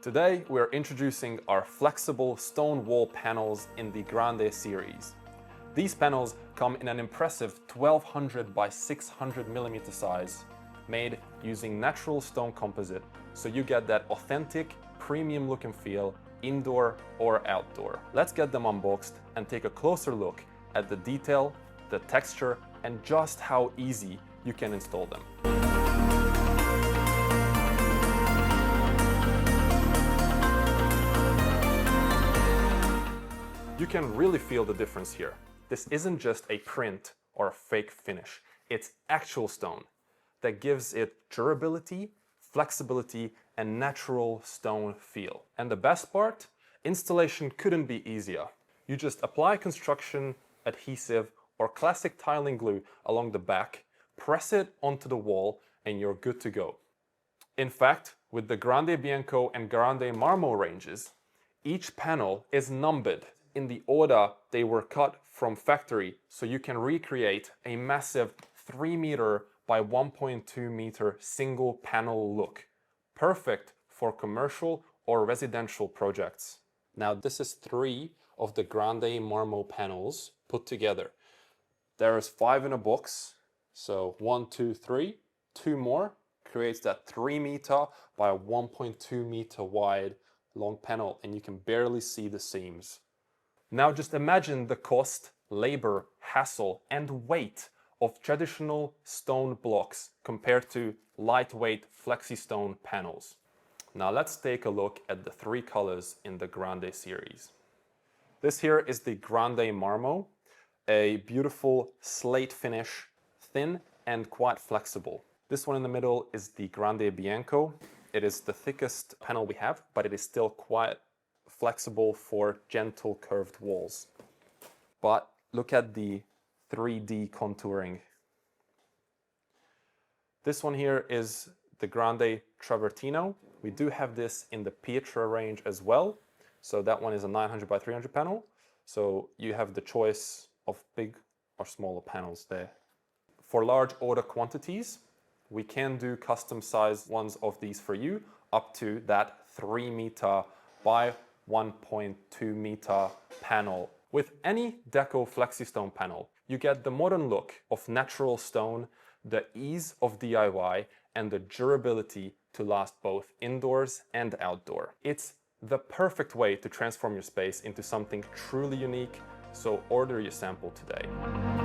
Today we're introducing our flexible stone wall panels in the Grande series. These panels come in an impressive 1200 by 600 millimeter size, made using natural stone composite, so you get that authentic, premium look and feel indoor or outdoor. Let's get them unboxed and take a closer look at the detail, the texture, and just how easy you can install them. You can really feel the difference here. This isn't just a print or a fake finish. It's actual stone that gives it durability, flexibility, and natural stone feel. And the best part, installation couldn't be easier. You just apply construction adhesive or classic tiling glue along the back, press it onto the wall, and you're good to go. In fact, with the Grande Bianco and Grande Marmo ranges, each panel is numbered in the order they were cut from factory, so you can recreate a massive 3 meter by 1.2 meter single panel look. Perfect for commercial or residential projects. Now this is 3 of the Grande Marmo panels put together. There is 5 in a box, so 1, 2, 3, 2 more creates that 3 meter by 1.2 meter wide long panel, and you can barely see the seams. Now just imagine the cost, labor, hassle, and weight of traditional stone blocks compared to lightweight Flexistone panels. Now let's take a look at the 3 colors in the Grande series. This here is the Grande Marmo, a beautiful slate finish, thin and quite flexible. This one in the middle is the Grande Bianco. It is the thickest panel we have, but it is still quite flexible for gentle curved walls. But look at the 3D contouring. This one here is the Grande Travertino. We do have this in the Pietra range as well. So that one is a 900 by 300 panel. So you have the choice of big or smaller panels there. For large order quantities, we can do custom sized ones of these for you, up to that 3 meter by 1.2 meter panel. With any DECKO Flexistone panel, you get the modern look of natural stone, the ease of DIY, and the durability to last both indoors and outdoor. It's the perfect way to transform your space into something truly unique, so order your sample today.